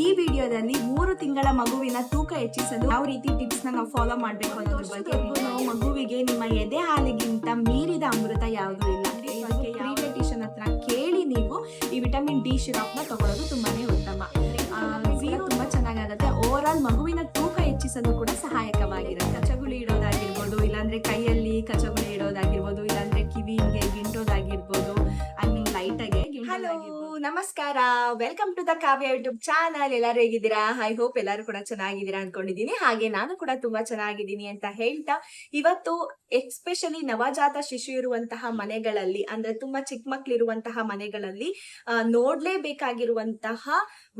ಈ ವಿಡಿಯೋದಲ್ಲಿ 3 ತಿಂಗಳ ಮಗುವಿನ ತೂಕ ಹೆಚ್ಚಿಸಲು ಯಾವ ರೀತಿ ಟಿಪ್ಸ್ ನಾವು ಫಾಲೋ ಮಾಡಬೇಕು ಅನ್ನೋದ್ರ ಬಗ್ಗೆ ಮಗುವಿಗೆ ನಿಮ್ಮ ಎದೆ ಹಾಲಿಗಿಂತ ಮೀರಿದ ಅಮೃತ ಯಾವುದೂ ಇಲ್ಲ. ಪೀಡಿಯಾಟ್ರಿಷಿಯನ್ ಹತ್ರ ಕೇಳಿ ನೀವು ಈ ವಿಟಮಿನ್ ಡಿ ಸಿರಪ್ ನ ತಗೊಳ್ಳೋದು ತುಂಬಾನೇ ಉತ್ತಮ. ತುಂಬಾ ಚೆನ್ನಾಗಾಗುತ್ತೆ. ಓವರ್ ಆಲ್ ಮಗುವಿನ ತೂಕ ಹೆಚ್ಚಿಸಲು ಕೂಡ ಸಹಾಯಕವಾಗಿರುತ್ತೆ. ಕಚಗುಳಿ ಇಡೋದಾಗಿರ್ಬೋದು, ಇಲ್ಲಾಂದ್ರೆ ಕೈಯಲ್ಲಿ ಕಚಗುಳಿ ಇಡೋದಾಗಿರ್ಬೋದು, ಇಲ್ಲಾಂದ್ರೆ ಕಿವಿ ಹಿಂಗೆ ಗಿಂಟೋದಾಗಿರ್ಬೋದು, ಐ ಮೀನ್ ಲೈಟ್ ಆಗಿ. ಹಲೋ, ನಮಸ್ಕಾರ, welcome to the Kavya YouTube channel. ಎಲ್ಲರೂ ಹೇಗಿದ್ದೀರಾ? ಐ ಹೋಪ್ ಎಲ್ಲರೂ ಕೂಡ ಚೆನ್ನಾಗಿದ್ದೀರಾ ಅನ್ಕೊಂಡಿದೀನಿ. ಹಾಗೆ ನಾನು ಕೂಡ ತುಂಬಾ ಚೆನ್ನಾಗಿದ್ದೀನಿ ಅಂತ ಹೇಳ್ತಾ, ಇವತ್ತು ಎಸ್ಪೆಷಲಿ ನವಜಾತ ಶಿಶು ಇರುವಂತಹ ಮನೆಗಳಲ್ಲಿ, ಅಂದ್ರೆ ತುಂಬಾ ಚಿಕ್ಕ ಮಕ್ಳು ಇರುವಂತಹ ಮನೆಗಳಲ್ಲಿ ನೋಡ್ಲೇಬೇಕಾಗಿರುವಂತಹ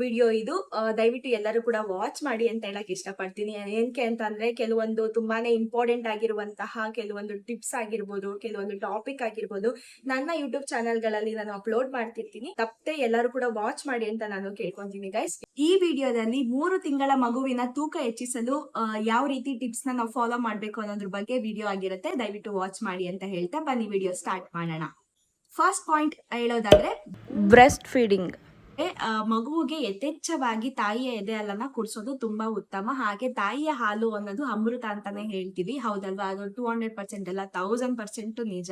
ವಿಡಿಯೋ ಇದು. ದಯವಿಟ್ಟು ಎಲ್ಲರೂ ಕೂಡ ವಾಚ್ ಮಾಡಿ ಅಂತ ಹೇಳಕ್ ಇಷ್ಟಪಡ್ತೀನಿ. ಏನಕ್ಕೆ ಅಂತಂದ್ರೆ ಕೆಲವೊಂದು ತುಂಬಾನೇ ಇಂಪಾರ್ಟೆಂಟ್ ಆಗಿರುವಂತಹ ಕೆಲವೊಂದು ಟಿಪ್ಸ್ ಆಗಿರ್ಬೋದು, ಕೆಲವೊಂದು ಟಾಪಿಕ್ ಆಗಿರ್ಬೋದು ನನ್ನ ಯೂಟ್ಯೂಬ್ ಚಾನೆಲ್ ಗಳಲ್ಲಿ ನಾನು ಅಪ್ಲೋಡ್ ಮಾಡ್ತಿರ್ತೀನಿ. ತಪ್ಪದೆ ಎಲ್ಲರೂ ಕೂಡ ವಾಚ್ ಮಾಡಿ ಅಂತ ನಾನು ಕೇಳ್ಕೊಂತೀನಿ ಗೈಸ್. ಈ ವಿಡಿಯೋದಲ್ಲಿ 3 ತಿಂಗಳ ಮಗುವಿನ ತೂಕ ಹೆಚ್ಚಿಸಲು ಯಾವ ರೀತಿ ಟಿಪ್ಸ್ ನಾವು ಫಾಲೋ ಮಾಡ್ಬೇಕು ಅನ್ನೋದ್ರ ಬಗ್ಗೆ ವಿಡಿಯೋ ಆಗಿರುತ್ತೆ. ದಯವಿಟ್ಟು ವಾಚ್ ಮಾಡಿ ಅಂತ ಹೇಳ್ತಾ ಬನ್ನಿ ವಿಡಿಯೋ ಸ್ಟಾರ್ಟ್ ಮಾಡೋಣ. ಫಸ್ಟ್ ಪಾಯಿಂಟ್ ಹೇಳೋದಾದ್ರೆ ಬ್ರೆಸ್ಟ್ ಫೀಡಿಂಗ್. ಮಗುವಿಗೆ ಯಥೇಚ್ಛವಾಗಿ ತಾಯಿಯ ಎದೆ ಹಾಲನ್ನ ಕುಡಿಸೋದು ತುಂಬಾ ಉತ್ತಮ. ಹಾಗೆ ತಾಯಿಯ ಹಾಲು ಅನ್ನೋದು ಅಮೃತ ಅಂತಾನೆ ಹೇಳ್ತೀವಿ, ಹೌದಲ್ವಾ? ಅದು 200% ಅಲ್ಲ, 1000% ನಿಜ,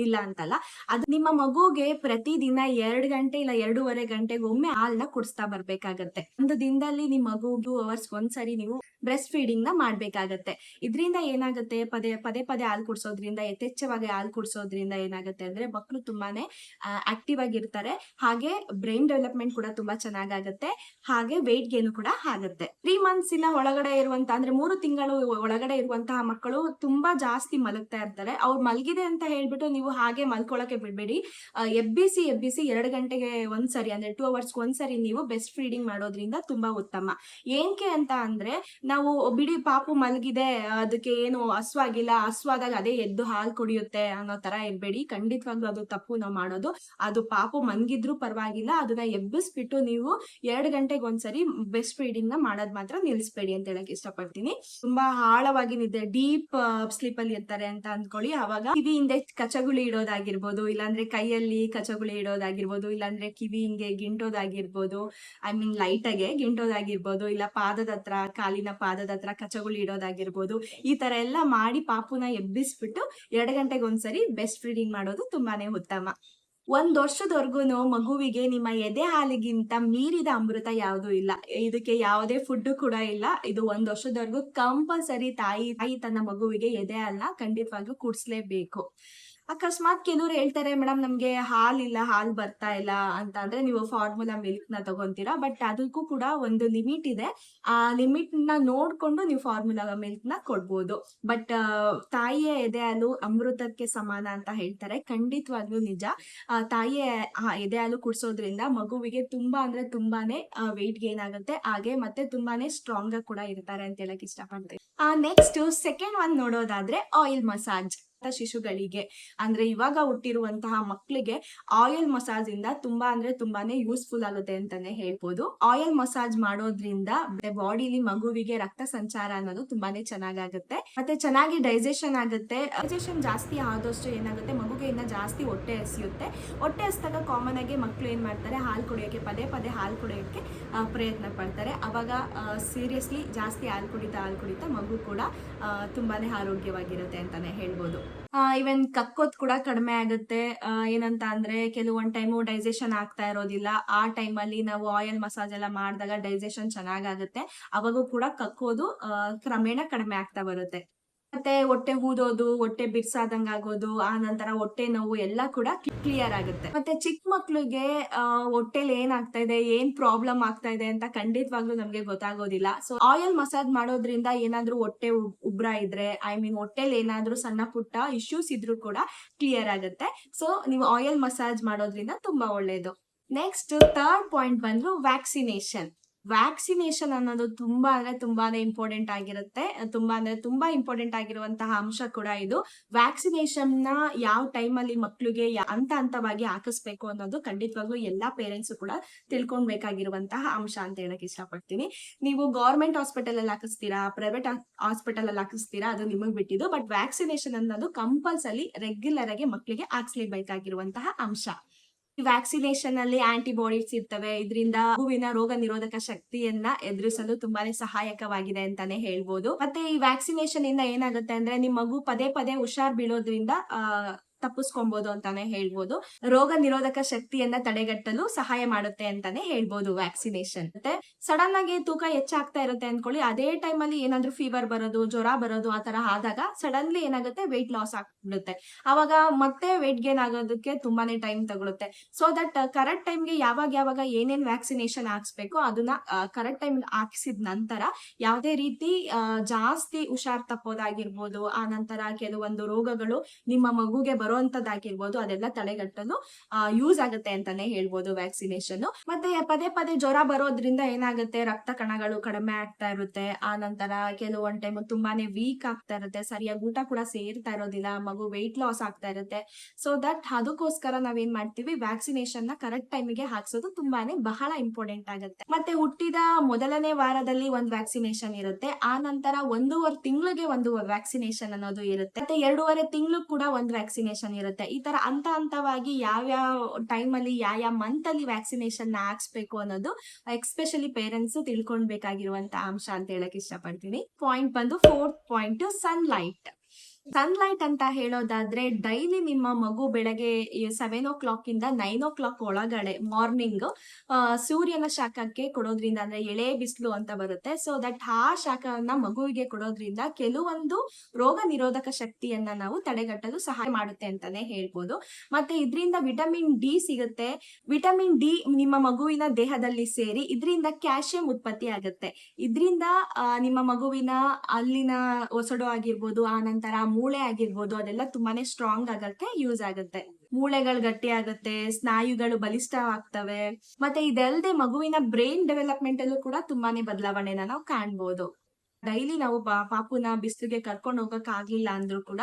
ಇಲ್ಲ ಅಂತಲ್ಲ. ಅದು ನಿಮ್ಮ ಮಗುಗೆ ಪ್ರತಿದಿನ 2 ಗಂಟೆ ಇಲ್ಲ 2.5 ಗಂಟೆಗೆ ಒಮ್ಮೆ ಹಾಲನ್ನ ಕುಡಿಸ್ತಾ ಬರ್ಬೇಕಾಗತ್ತೆ. ಒಂದು ದಿನದಲ್ಲಿ ನಿಮ್ ಮಗು 2 ಅವರ್ಸ್ ಒಂದ್ಸರಿ ನೀವು ಬ್ರೆಸ್ಟ್ ಫೀಡಿಂಗ್ ನ ಮಾಡ್ಬೇಕಾಗತ್ತೆ. ಇದರಿಂದ ಏನಾಗುತ್ತೆ, ಪದೇ ಪದೇ ಹಾಲು ಕುಡಿಸೋದ್ರಿಂದ, ಯಥೇಚ್ಛವಾಗಿ ಹಾಲು ಕುಡಿಸೋದ್ರಿಂದ ಏನಾಗುತ್ತೆ ಅಂದ್ರೆ ಮಕ್ಕಳು ತುಂಬಾನೇ ಆಕ್ಟಿವ್ ಆಗಿರ್ತಾರೆ. ಹಾಗೆ ಬ್ರೈನ್ ಡೆವಲಪ್ಮೆಂಟ್ ಕೂಡ ತುಂಬಾ ಚೆನ್ನಾಗಾಗುತ್ತೆ. ಹಾಗೆ ವೆಯ್ಟ್ ಗೇನ್ ಕೂಡ ಆಗುತ್ತೆ. 3 ಮಂತ್ಸ್ ಇಲ್ಲ ಒಳಗಡೆ ಇರುವಂತ, ಅಂದ್ರೆ 3 ತಿಂಗಳು ಒಳಗಡೆ ಇರುವಂತಹ ಮಕ್ಕಳು ತುಂಬಾ ಜಾಸ್ತಿ ಮಲಗ್ತಾ ಇರ್ತಾರೆ. ಅವ್ರು ಮಲಗಿದೆ ಅಂತ ಹೇಳ್ಬಿಟ್ಟು ನೀವು ಹಾಗೆ ಮಲ್ಕೊಳಕ್ಕೆ ಬಿಡ್ಬೇಡಿ. ಎಬ್ಬಿಸಿ 2 ಗಂಟೆಗೆ ಒಂದ್ಸರಿ, ಅಂದ್ರೆ 2 ಅವರ್ಸ್ ಒಂದ್ಸರಿ ನೀವು ಬೆಸ್ಟ್ ಫೀಡಿಂಗ್ ಮಾಡೋದ್ರಿಂದ ತುಂಬಾ ಉತ್ತಮ. ಏನಕ್ಕೆ ಅಂತ ಅಂದ್ರೆ, ನಾವು ಬಿಡಿ ಪಾಪು ಮಲಗಿದೆ, ಅದಕ್ಕೆ ಏನು ಹಸ್ವಾಗಿಲ್ಲ, ಹಸ್ವಾದಾಗ ಅದೇ ಎದ್ದು ಹಾಲು ಕುಡಿಯುತ್ತೆ ಅನ್ನೋ ತರ ಇರ್ಬೇಡಿ. ಖಂಡಿತವಾಗ್ಲೂ ಅದು ತಪ್ಪು ನಾವು ಮಾಡೋದು. ಅದು ಪಾಪು ಮನ್ಗಿದ್ರು ಪರವಾಗಿಲ್ಲ, ಅದನ್ನ ಎಬ್ಬಿಸ್ಬಿಟ್ಟು ನೀವು 2 ಗಂಟೆಗೆ ಒಂದ್ಸರಿ ಬೆಸ್ಟ್ ಫೀಡಿಂಗ್ ನ ಮಾಡೋದ್ ಮಾತ್ರ ನಿಲ್ಲಿಸ್ಬೇಡಿ ಅಂತ ಹೇಳಕ್ ಇಷ್ಟಪಡ್ತೀನಿ. ತುಂಬಾ ಆಳವಾಗಿ ನಿದ್ದೆ, ಡೀಪ್ ಸ್ಲೀಪ್ ಅಲ್ಲಿ ಇರ್ತಾರೆ ಅಂತ ಅಂದ್ಕೊಳ್ಳಿ. ಅವಾಗ ಕಿವಿ ಹಿಂದೆ ಕಚಗುಳಿ ಇಡೋದಾಗಿರ್ಬೋದು, ಇಲ್ಲಾಂದ್ರೆ ಕೈಯಲ್ಲಿ ಕಚಗುಳಿ ಇಡೋದಾಗಿರ್ಬೋದು, ಇಲ್ಲಾಂದ್ರೆ ಕಿವಿ ಹಿಂಗೆ ಗಿಂಟೋದಾಗಿರ್ಬೋದು, ಐ ಮೀನ್ ಲೈಟ್ ಆಗಿ ಗಿಂಟೋದಾಗಿರ್ಬೋದು, ಇಲ್ಲ ಪಾದದ ಹತ್ರ, ಕಾಲಿನ ಪಾದದ ಹತ್ರ ಕಚಗುಳಿ ಇಡೋದಾಗಿರ್ಬೋದು, ಈ ತರ ಎಲ್ಲ ಮಾಡಿ ಪಾಪುನ ಎಬ್ಬಿಸ್ಬಿಟ್ಟು 2 ಗಂಟೆಗೆ ಒಂದ್ಸರಿ ಬೆಸ್ಟ್ ಫೀಡಿಂಗ್ ಮಾಡೋದು ತುಂಬಾನೇ ಉತ್ತಮ. 1 ವರ್ಷದವರೆಗೂ ಮಗುವಿಗೆ ನಿಮ್ಮ ಎದೆ ಹಾಲಿಗಿಂತ ಮೀರಿದ ಅಮೃತ ಯಾವುದೂ ಇಲ್ಲ. ಇದಕ್ಕೆ ಯಾವುದೇ ಫುಡ್ ಕೂಡ ಇಲ್ಲ. ಇದು 1 ವರ್ಷದವರೆಗೂ ಕಂಪಲ್ಸರಿ ತಾಯಿ ತನ್ನ ಮಗುವಿಗೆ ಎದೆ ಹಾಲನ್ನ ಖಂಡಿತವಾಗ್ಲೂ ಕುಡಿಸ್ಲೇಬೇಕು. ಅಕಸ್ಮಾತ್ ಕೆಲವ್ರು ಹೇಳ್ತಾರೆ, ಮೇಡಮ್ ನಮ್ಗೆ ಹಾಲಿಲ್ಲ, ಹಾಲ್ ಬರ್ತಾ ಇಲ್ಲ ಅಂತ ಅಂದ್ರೆ ನೀವು ಫಾರ್ಮುಲಾ ಮಿಲ್ಕ್ ನ ತಗೊಂತೀರಾ. ಬಟ್ ಅದಕ್ಕೂ ಕೂಡ ಒಂದು ಲಿಮಿಟ್ ಇದೆ. ಆ ಲಿಮಿಟ್ ನ ನೋಡ್ಕೊಂಡು ನೀವು ಫಾರ್ಮುಲಾ ಮಿಲ್ಕ್ ನ ಕೊಡ್ಬೋದು. ಬಟ್ ತಾಯಿಯ ಎದೆ ಹಾಲು ಅಮೃತಕ್ಕೆ ಸಮಾನ ಅಂತ ಹೇಳ್ತಾರೆ. ಖಂಡಿತವಾಗ್ಲೂ ನಿಜ. ತಾಯಿಯ ಎದೆ ಹಾಲು ಕುಡಿಸೋದ್ರಿಂದ ಮಗುವಿಗೆ ತುಂಬಾ ಅಂದ್ರೆ ತುಂಬಾನೇ ವೆಯ್ಟ್ ಗೇನ್ ಆಗುತ್ತೆ. ಹಾಗೆ ಮತ್ತೆ ತುಂಬಾನೇ ಸ್ಟ್ರಾಂಗ್ ಕೂಡ ಇರ್ತಾರೆ ಅಂತ ಹೇಳಕ್ ಇಷ್ಟಪಡ್ತೀನಿ. ನೆಕ್ಸ್ಟ್ ಸೆಕೆಂಡ್ ಒನ್ ನೋಡೋದಾದ್ರೆ ಆಯಿಲ್ ಮಸಾಜ್. ಶಿಶುಗಳಿಗೆ ಅಂದ್ರೆ ಇವಾಗ ಹುಟ್ಟಿರುವಂತಹ ಮಕ್ಕಳಿಗೆ ಆಯಿಲ್ ಮಸಾಜ್ ಇಂದ ತುಂಬಾ ಅಂದ್ರೆ ತುಂಬಾನೇ ಯೂಸ್ಫುಲ್ ಆಗುತ್ತೆ ಅಂತಾನೆ ಹೇಳ್ಬೋದು. ಆಯಿಲ್ ಮಸಾಜ್ ಮಾಡೋದ್ರಿಂದ ಬಾಡಿಲಿ ಮಗುವಿಗೆ ರಕ್ತ ಸಂಚಾರ ಅನ್ನೋದು ತುಂಬಾನೇ ಚೆನ್ನಾಗಾಗುತ್ತೆ. ಮತ್ತೆ ಚೆನ್ನಾಗಿ ಡೈಜೆಷನ್ ಆಗುತ್ತೆ. ಡೈಜೆಷನ್ ಜಾಸ್ತಿ ಆದಷ್ಟು ಏನಾಗುತ್ತೆ, ಮಗುಗೆ ಇನ್ನ ಜಾಸ್ತಿ ಹೊಟ್ಟೆ ಹಸಿಯುತ್ತೆ. ಹೊಟ್ಟೆ ಹಸಿದಾಗ ಕಾಮನ್ ಆಗಿ ಮಕ್ಕಳು ಏನ್ ಮಾಡ್ತಾರೆ, ಹಾಲು ಕುಡಿಯೋಕೆ ಪದೇ ಹಾಲು ಕುಡಿಯೋಕೆ ಪ್ರಯತ್ನ ಪಡ್ತಾರೆ. ಅವಾಗ ಸೀರಿಯಸ್ಲಿ ಜಾಸ್ತಿ ಹಾಲು ಕುಡಿತಾ ಮಗು ಕೂಡ ತುಂಬಾನೇ ಆರೋಗ್ಯವಾಗಿರುತ್ತೆ ಅಂತಾನೆ ಹೇಳ್ಬೋದು. ಇವನ್ ಕಕ್ಕೋದ್ ಕೂಡ ಕಡಿಮೆ ಆಗುತ್ತೆ. ಏನಂತ ಅಂದ್ರೆ ಕೆಲವೊಂದ್ ಟೈಮು ಡೈಜೆಷನ್ ಆಗ್ತಾ ಇರೋದಿಲ್ಲ. ಆ ಟೈಮಲ್ಲಿ ನಾವು ಆಯಿಲ್ ಮಸಾಜ್ ಎಲ್ಲ ಮಾಡಿದಾಗ ಡೈಜೆಷನ್ ಚೆನ್ನಾಗಾಗುತ್ತೆ. ಅವಾಗೂ ಕೂಡ ಕಕ್ಕೋದು ಕ್ರಮೇಣ ಕಡಿಮೆ ಆಗ್ತಾ ಬರುತ್ತೆ. ಮತ್ತೆ ಹೊಟ್ಟೆ ಊದೋದು, ಹೊಟ್ಟೆ ಬಿರ್ಸಾದಂಗ ಆಗೋದು, ಆ ನಂತರ ಹೊಟ್ಟೆ ನೋವು ಎಲ್ಲ ಕೂಡ ಕ್ಲಿಯರ್ ಆಗುತ್ತೆ. ಮತ್ತೆ ಚಿಕ್ಕ ಮಕ್ಳಿಗೆ ಹೊಟ್ಟೆಲಿ ಏನಾಗ್ತಾ ಇದೆ, ಏನ್ ಪ್ರಾಬ್ಲಮ್ ಆಗ್ತಾ ಇದೆ ಅಂತ ಖಂಡಿತವಾಗ್ಲೂ ನಮ್ಗೆ ಗೊತ್ತಾಗೋದಿಲ್ಲ. ಸೊ ಆಯಿಲ್ ಮಸಾಜ್ ಮಾಡೋದ್ರಿಂದ ಏನಾದ್ರೂ ಹೊಟ್ಟೆ ಉಬ್ರ ಇದ್ರೆ, ಐ ಮೀನ್ ಹೊಟ್ಟೆಲಿ ಏನಾದ್ರೂ ಸಣ್ಣ ಪುಟ್ಟ ಇಶ್ಯೂಸ್ ಇದ್ರೂ ಕೂಡ ಕ್ಲಿಯರ್ ಆಗುತ್ತೆ. ಸೊ ನೀವು ಆಯಿಲ್ ಮಸಾಜ್ ಮಾಡೋದ್ರಿಂದ ತುಂಬಾ ಒಳ್ಳೇದು. ನೆಕ್ಸ್ಟ್ ಥರ್ಡ್ ಪಾಯಿಂಟ್ ಬಂದ್ರು ವ್ಯಾಕ್ಸಿನೇಷನ್ ಅನ್ನೋದು ತುಂಬಾ ಅಂದ್ರೆ ತುಂಬಾನೇ ಇಂಪಾರ್ಟೆಂಟ್ ಆಗಿರುತ್ತೆ. ತುಂಬಾ ಇಂಪಾರ್ಟೆಂಟ್ ಆಗಿರುವಂತಹ ಅಂಶ ಕೂಡ ಇದು. ವ್ಯಾಕ್ಸಿನೇಷನ್ ನ ಯಾವ ಟೈಮ್ ಅಲ್ಲಿ ಮಕ್ಳಿಗೆ ಹಂತವಾಗಿ ಹಾಕಿಸ್ಬೇಕು ಅನ್ನೋದು ಖಂಡಿತವಾಗ್ಲೂ ಎಲ್ಲಾ ಪೇರೆಂಟ್ಸ್ ಕೂಡ ತಿಳ್ಕೊಳ್ಬೇಕಾಗಿರುವಂತಹ ಅಂಶ ಅಂತ ಹೇಳಕ್ ಇಷ್ಟಪಡ್ತೀನಿ. ನೀವು ಗೌರ್ಮೆಂಟ್ ಹಾಸ್ಪಿಟಲ್ ಅಲ್ಲಿ ಹಾಕಿಸ್ತೀರಾ, ಪ್ರೈವೇಟ್ ಹಾಸ್ಪಿಟಲ್ ಅಲ್ಲಿ ಹಾಕಿಸ್ತೀರಾ, ಅದು ನಿಮಗ್ ಬಿಟ್ಟಿದ್ದು. ಬಟ್ ವ್ಯಾಕ್ಸಿನೇಷನ್ ಅನ್ನೋದು ಕಂಪಲ್ಸರಿ ರೆಗ್ಯುಲರ್ ಆಗಿ ಮಕ್ಕಳಿಗೆ ಹಾಕ್ಸ್ಲೇಬೇಕಾಗಿರುವಂತಹ ಅಂಶ. ಈ ವ್ಯಾಕ್ಸಿನೇಷನ್ ಅಲ್ಲಿ ಆಂಟಿಬಾಡೀಸ್ ಇರ್ತವೆ. ಇದರಿಂದ ಮಗುವಿನ ರೋಗ ನಿರೋಧಕ ಶಕ್ತಿಯನ್ನ ಎದುರಿಸಲು ತುಂಬಾನೇ ಸಹಾಯಕವಾಗಿದೆ ಅಂತಾನೆ ಹೇಳ್ಬೋದು. ಮತ್ತೆ ಈ ವ್ಯಾಕ್ಸಿನೇಷನ್ ಇಂದ ಏನಾಗುತ್ತೆ ಅಂದ್ರೆ ನಿಮ್ ಮಗು ಪದೇ ಪದೇ ಹುಷಾರ್ ಬೀಳೋದ್ರಿಂದ ತಪ್ಪಿಸ್ಕೊಬಹುದು ಅಂತಾನೆ ಹೇಳ್ಬೋದು. ರೋಗ ನಿರೋಧಕ ಶಕ್ತಿಯನ್ನ ತಡೆಗಟ್ಟಲು ಸಹಾಯ ಮಾಡುತ್ತೆ ಅಂತಾನೆ ಹೇಳ್ಬೋದು ವ್ಯಾಕ್ಸಿನೇಷನ್. ಮತ್ತೆ ಸಡನ್ ಆಗಿ ತೂಕ ಹೆಚ್ಚಾಗ್ತಾ ಇರುತ್ತೆ ಅನ್ಕೊಳ್ಳಿ, ಅದೇ ಟೈಮ್ ಅಲ್ಲಿ ಏನಾದ್ರೂ ಫೀವರ್ ಬರೋದು, ಜ್ವರ ಬರೋದು ಆತರ ಆದಾಗ ಸಡನ್ಲಿ ಏನಾಗುತ್ತೆ ವೆಯ್ಟ್ ಲಾಸ್ ಆಗ್ಬಿಡುತ್ತೆ. ಅವಾಗ ಮತ್ತೆ ವೆಯ್ಟ್ ಗೇನ್ ಆಗೋದಕ್ಕೆ ತುಂಬಾನೇ ಟೈಮ್ ತಗೊಳುತ್ತೆ. ಸೊ ದಟ್ ಕರೆಕ್ಟ್ ಟೈಮ್ಗೆ ಯಾವಾಗ ಏನೇನ್ ವ್ಯಾಕ್ಸಿನೇಷನ್ ಹಾಕ್ಸ್ಬೇಕು ಅದನ್ನ ಕರೆಕ್ಟ್ ಟೈಮ್ ಹಾಕ್ಸಿದ ನಂತರ ಯಾವುದೇ ರೀತಿ ಜಾಸ್ತಿ ಹುಷಾರ್ ತಪ್ಪೋದಾಗಿರ್ಬೋದು, ಆ ನಂತರ ಕೆಲವೊಂದು ರೋಗಗಳು ನಿಮ್ಮ ಮಗುಗೆ ಬರುವಂತದ್ದಾಗಿರ್ಬೋದು ಅದೆಲ್ಲ ತಡೆಗಟ್ಟಲು ಯೂಸ್ ಆಗುತ್ತೆ ಅಂತಾನೆ ಹೇಳ್ಬೋದು ವ್ಯಾಕ್ಸಿನೇಷನ್. ಮತ್ತೆ ಪದೇ ಪದೇ ಜ್ವರ ಬರೋದ್ರಿಂದ ಏನಾಗುತ್ತೆ, ರಕ್ತ ಕಣಗಳು ಕಡಿಮೆ ಆಗ್ತಾ ಇರುತ್ತೆ. ಆ ನಂತರ ಕೆಲವೊಂದ್ ಟೈಮ್ ತುಂಬಾನೇ ವೀಕ್ ಆಗ್ತಾ ಇರುತ್ತೆ, ಸರಿಯಾಗಿ ಊಟ ಕೂಡ ಸೇರ್ತಾ ಇರೋದಿಲ್ಲ, ಮಗು ವೆಯ್ಟ್ ಲಾಸ್ ಆಗ್ತಾ ಇರುತ್ತೆ. ಸೊ ದಟ್ ಅದಕ್ಕೋಸ್ಕರ ನಾವೇನ್ ಮಾಡ್ತೀವಿ, ವ್ಯಾಕ್ಸಿನೇಷನ್ ನ ಕರೆಕ್ಟ್ ಟೈಮಿಗೆ ಹಾಕ್ಸೋದು ತುಂಬಾನೇ ಬಹಳ ಇಂಪಾರ್ಟೆಂಟ್ ಆಗುತ್ತೆ. ಮತ್ತೆ ಹುಟ್ಟಿದ ಮೊದಲನೇ ವಾರದಲ್ಲಿ ಒಂದು ವ್ಯಾಕ್ಸಿನೇಷನ್ ಇರುತ್ತೆ, ಆ ನಂತರ 1.5 ತಿಂಗಳಿಗೆ ಒಂದು ವ್ಯಾಕ್ಸಿನೇಷನ್ ಅನ್ನೋದು ಇರುತ್ತೆ, ಮತ್ತೆ 2.5 ತಿಂಗಳು ಕೂಡ ಒಂದು ವ್ಯಾಕ್ಸಿನೇಷನ್ ಇರುತ್ತೆ. ಈ ತರ ಹಂತವಾಗಿ ಯಾವ್ಯಾವ ಟೈಮ್ ಅಲ್ಲಿ ಯಾವ ಮಂತ್ ಅಲ್ಲಿ ವ್ಯಾಕ್ಸಿನೇಷನ್ ಹಾಕ್ಸ್ಬೇಕು ಅನ್ನೋದು ಎಸ್ಪೆಷಲಿ ಪೇರೆಂಟ್ಸ್ ತಿಳ್ಕೊಳ್ಬೇಕಾಗಿರುವಂತ ಅಂಶ ಅಂತ ಹೇಳಕ್ ಇಷ್ಟಪಡ್ತೀನಿ. ಪಾಯಿಂಟ್ ಬಂದು 4th ಪಾಯಿಂಟ್, ಸನ್ಲೈಟ್. ಸನ್ಲೈಟ್ ಅಂತ ಹೇಳೋದಾದ್ರೆ ಡೈಲಿ ನಿಮ್ಮ ಮಗು ಬೆಳಗ್ಗೆ 7 ಇಂದ 9 ಒಳಗಡೆ ಮಾರ್ನಿಂಗ್ ಸೂರ್ಯನ ಶಾಖಕ್ಕೆ ಕೊಡೋದ್ರಿಂದ, ಅಂದ್ರೆ ಎಳೆ ಬಿಸಿಲು ಅಂತ ಬರುತ್ತೆ, ಸೊ ದಟ್ ಆ ಶಾಖವನ್ನ ಮಗುವಿಗೆ ಕೊಡೋದ್ರಿಂದ ಕೆಲವೊಂದು ರೋಗ ನಿರೋಧಕ ಶಕ್ತಿಯನ್ನ ನಾವು ತಡೆಗಟ್ಟಲು ಸಹಾಯ ಮಾಡುತ್ತೆ ಅಂತಾನೆ ಹೇಳ್ಬೋದು. ಮತ್ತೆ ಇದರಿಂದ ವಿಟಮಿನ್ ಡಿ ಸಿಗುತ್ತೆ. ವಿಟಮಿನ್ ಡಿ ನಿಮ್ಮ ಮಗುವಿನ ದೇಹದಲ್ಲಿ ಸೇರಿ ಇದರಿಂದ ಕ್ಯಾಲ್ಸಿಯಂ ಉತ್ಪತ್ತಿ ಆಗುತ್ತೆ. ಇದರಿಂದ ನಿಮ್ಮ ಮಗುವಿನ ಅಲ್ಲಿನ ಒಸಡು ಆಗಿರ್ಬೋದು, ಆ ನಂತರ ಮೂಳೆ ಆಗಿರ್ಬೋದು, ಅದೆಲ್ಲ ತುಂಬಾನೇ ಸ್ಟ್ರಾಂಗ್ ಆಗಕ್ಕೆ ಯೂಸ್ ಆಗುತ್ತೆ. ಮೂಳೆಗಳು ಗಟ್ಟಿ ಆಗುತ್ತೆ, ಸ್ನಾಯುಗಳು ಬಲಿಷ್ಠವಾಗ್ತವೆ. ಮತ್ತೆ ಇದಲ್ಲದೆ ಮಗುವಿನ ಬ್ರೈನ್ ಡೆವಲಪ್ಮೆಂಟ್ ಅಲ್ಲೂ ಕೂಡ ತುಂಬಾನೇ ಬದಲಾವಣೆನ ನಾವು ಕಾಣ್ಬೋದು. ಡೈಲಿ ನಾವು ಪಾಪುನ ಬಿಸಿಲಿಗೆ ಕರ್ಕೊಂಡು ಹೋಗಕ್ ಆಗ್ಲಿಲ್ಲ ಅಂದ್ರೂ ಕೂಡ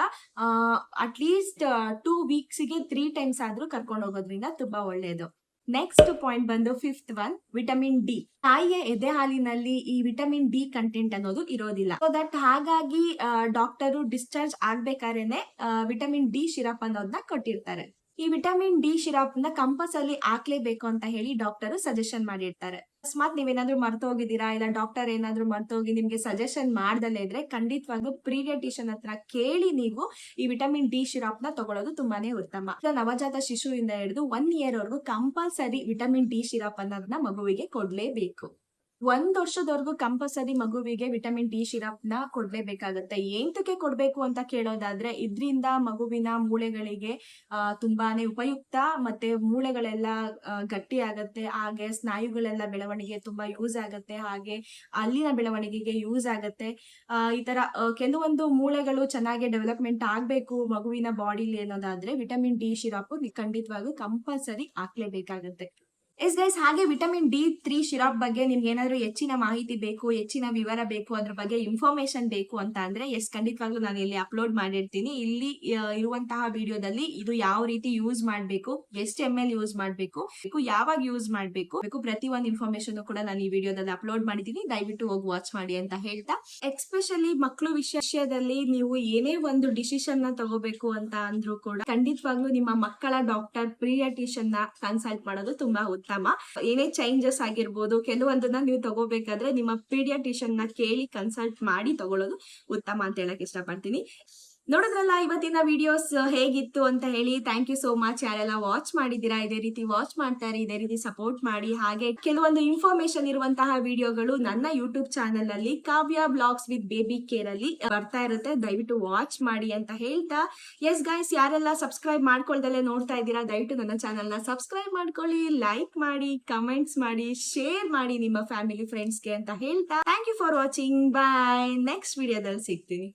ಅಟ್ಲೀಸ್ಟ್ 2 ವೀಕ್ಸ್ಗೆ 3 ಟೈಮ್ಸ್ ಆದ್ರೂ ಕರ್ಕೊಂಡು ಹೋಗೋದ್ರಿಂದ ತುಂಬಾ ಒಳ್ಳೇದು. ನೆಕ್ಸ್ಟ್ ಪಾಯಿಂಟ್ ಬಂದು 5th ಒನ್, ವಿಟಮಿನ್ ಡಿ. ತಾಯಿಯ ಎದೆ ಹಾಲಿನಲ್ಲಿ ಈ ವಿಟಮಿನ್ ಡಿ ಕಂಟೆಂಟ್ ಅನ್ನೋದು ಇರೋದಿಲ್ಲ. ಸೊ ದಟ್ ಹಾಗಾಗಿ ಡಾಕ್ಟರು ಡಿಸ್ಚಾರ್ಜ್ ಆಗ್ಬೇಕಾರೇನೆ ವಿಟಮಿನ್ ಡಿ ಸಿರಪ್ ಅನ್ನೋದನ್ನ ಕೊಟ್ಟಿರ್ತಾರೆ. ಈ ವಿಟಮಿನ್ ಡಿ ಸಿರಪ್ ನ ಕಂಪಲ್ಸರಿ ಹಾಕ್ಲೇಬೇಕು ಅಂತ ಹೇಳಿ ಡಾಕ್ಟರ್ ಸಜೆಷನ್ ಮಾಡಿರ್ತಾರೆ. ಅಕಸ್ಮಾತ್ ನೀವೇನಾದ್ರೂ ಮರ್ತೋಗಿದ್ದೀರಾ, ಇಲ್ಲ ಡಾಕ್ಟರ್ ಏನಾದ್ರೂ ಮರ್ತೋಗಿ ನಿಮ್ಗೆ ಸಜೆಷನ್ ಮಾಡ್ದಲೇ ಇದ್ರೆ ಖಂಡಿತವಾಗ್ಲೂ ಪೀಡಿಯಾಟ್ರಿಷಿಯನ್ ಹತ್ರ ಕೇಳಿ ನೀವು ಈ ವಿಟಮಿನ್ ಡಿ ಸಿರಪ್ ನ ತಗೊಳ್ಳೋದು ತುಂಬಾನೇ ಉತ್ತಮ. ನವಜಾತ ಶಿಶುವಿಂದ ಹಿಡಿದು 1 year ವರೆಗೂ ಕಂಪಲ್ಸರಿ ವಿಟಮಿನ್ ಡಿ ಸಿರಪ್ ಅನ್ನೋದನ್ನ ಮಗುವಿಗೆ ಕೊಡ್ಲೇಬೇಕು. 1 ವರ್ಷದವರೆಗೂ ಕಂಪಲ್ಸರಿ ಮಗುವಿಗೆ ವಿಟಮಿನ್ ಡಿ ಸಿರಪ್ ನ ಕೊಡ್ಲೇಬೇಕಾಗತ್ತೆ. ಏಂತಕ್ಕೆ ಕೊಡ್ಬೇಕು ಅಂತ ಕೇಳೋದಾದ್ರೆ ಇದ್ರಿಂದ ಮಗುವಿನ ಮೂಳೆಗಳಿಗೆ ತುಂಬಾನೇ ಉಪಯುಕ್ತ, ಮತ್ತೆ ಮೂಳೆಗಳೆಲ್ಲ ಗಟ್ಟಿ ಆಗತ್ತೆ, ಹಾಗೆ ಸ್ನಾಯುಗಳೆಲ್ಲ ಬೆಳವಣಿಗೆ ತುಂಬಾ ಯೂಸ್ ಆಗತ್ತೆ, ಹಾಗೆ ಅಲ್ಲಿನ ಬೆಳವಣಿಗೆಗೆ ಯೂಸ್ ಆಗತ್ತೆ. ಈ ತರ ಕೆಲವೊಂದು ಮೂಳೆಗಳು ಚೆನ್ನಾಗಿ ಡೆವಲಪ್ಮೆಂಟ್ ಆಗ್ಬೇಕು ಮಗುವಿನ ಬಾಡಿಲಿ ಅನ್ನೋದಾದ್ರೆ ವಿಟಮಿನ್ ಡಿ ಸಿರಪ್ ಖಂಡಿತವಾಗೂ ಕಂಪಲ್ಸರಿ ಹಾಕ್ಲೇಬೇಕಾಗತ್ತೆ. ಎಸ್ ಗೈಸ್, ಹಾಗೆ ವಿಟಮಿನ್ ಡಿ3 ಸಿರಪ್ ಬಗ್ಗೆ ನಿಮ್ಗೆ ಏನಾದ್ರು ಹೆಚ್ಚಿನ ಮಾಹಿತಿ ಬೇಕು, ಹೆಚ್ಚಿನ ವಿವರ ಬೇಕು, ಅದ್ರ ಬಗ್ಗೆ ಇನ್ಫಾರ್ಮೇಶನ್ ಬೇಕು ಅಂತ ಅಂದ್ರೆ ಖಂಡಿತವಾಗ್ಲೂ ನಾನು ಇಲ್ಲಿ ಅಪ್ಲೋಡ್ ಮಾಡಿರ್ತೀನಿ. ಇಲ್ಲಿ ಇರುವಂತಹ ವಿಡಿಯೋದಲ್ಲಿ ಇದು ಯಾವ ರೀತಿ ಯೂಸ್ ಮಾಡ್ಬೇಕು, ಎಷ್ಟು ml ಯೂಸ್ ಮಾಡ್ಬೇಕು, ಯಾವಾಗ ಯೂಸ್ ಮಾಡ್ಬೇಕು, ಪ್ರತಿಯೊಂದು ಇನ್ಫಾರ್ಮೇಶನ್ ಕೂಡ ನಾನು ಈ ವಿಡಿಯೋದಲ್ಲಿ ಅಪ್ಲೋಡ್ ಮಾಡಿದೀನಿ. ದಯವಿಟ್ಟು ಹೋಗಿ ವಾಚ್ ಮಾಡಿ ಅಂತ ಹೇಳ್ತಾ, ಎಸ್ಪೆಷಲಿ ಮಕ್ಕಳು ವಿಷಯದಲ್ಲಿ ನೀವು ಏನೇ ಒಂದು ಡಿಸಿಷನ್ ನ ತಗೋಬೇಕು ಅಂತ ಅಂದ್ರೂ ಕೂಡ ಖಂಡಿತವಾಗ್ಲೂ ನಿಮ್ಮ ಮಕ್ಕಳ ಡಾಕ್ಟರ್ ಪೀಡಿಯಾಟ್ರಿಷಿಯನ್ ನ ಕನ್ಸಲ್ಟ್ ಮಾಡೋದು ತುಂಬಾ ಉತ್ತಮ. ಏನೇ ಚೇಂಜಸ್ ಆಗಿರ್ಬೋದು, ಕೆಲವೊಂದನ್ನ ನೀವು ತಗೋಬೇಕಾದ್ರೆ ನಿಮ್ಮ ಪೀಡಿಯಾಟ್ರಿಷಿಯನ್ ನ ಕೇಳಿ ಕನ್ಸಲ್ಟ್ ಮಾಡಿ ತಗೊಳ್ಳೋದು ಉತ್ತಮ ಅಂತ ಹೇಳಕ್ ಇಷ್ಟಪಡ್ತೀನಿ. ನೋಡಿದ್ರಲ್ಲ ಇವತ್ತಿನ ವಿಡಿಯೋಸ್ ಹೇಗಿತ್ತು ಅಂತ ಹೇಳಿ. ಥ್ಯಾಂಕ್ ಯು ಸೋ ಮಚ್ ಯಾರೆಲ್ಲ ವಾಚ್ ಮಾಡಿದ್ದೀರಾ. ಇದೇ ರೀತಿ ವಾಚ್ ಮಾಡ್ತಾರೆ, ಇದೇ ರೀತಿ ಸಪೋರ್ಟ್ ಮಾಡಿ. ಹಾಗೆ ಕೆಲವೊಂದು ಇನ್ಫಾರ್ಮೇಶನ್ ಇರುವಂತಹ ವಿಡಿಯೋಗಳು ನನ್ನ ಯೂಟ್ಯೂಬ್ ಚಾನೆಲ್ ಅಲ್ಲಿ ಕಾವ್ಯ ಬ್ಲಾಗ್ಸ್ ವಿತ್ ಬೇಬಿ ಕೇರ್ ಅಲ್ಲಿ ಬರ್ತಾ ಇರುತ್ತೆ, ದಯವಿಟ್ಟು ವಾಚ್ ಮಾಡಿ ಅಂತ ಹೇಳ್ತಾ, ಎಸ್ ಗೈಸ್, ಯಾರೆಲ್ಲ ಸಬ್ಸ್ಕ್ರೈಬ್ ಮಾಡ್ಕೊಳ್ದಲ್ಲೇ ನೋಡ್ತಾ ಇದ್ದೀರಾ ದಯವಿಟ್ಟು ನನ್ನ ಚಾನೆಲ್ ನ ಸಬ್ಸ್ಕ್ರೈಬ್ ಮಾಡ್ಕೊಳ್ಳಿ, ಲೈಕ್ ಮಾಡಿ, ಕಮೆಂಟ್ಸ್ ಮಾಡಿ, ಶೇರ್ ಮಾಡಿ ನಿಮ್ಮ ಫ್ಯಾಮಿಲಿ ಫ್ರೆಂಡ್ಸ್ಗೆ ಅಂತ ಹೇಳ್ತಾ, thank you for watching. Bye. Next ವಿಡಿಯೋದಲ್ಲಿ ಸಿಗ್ತೀನಿ.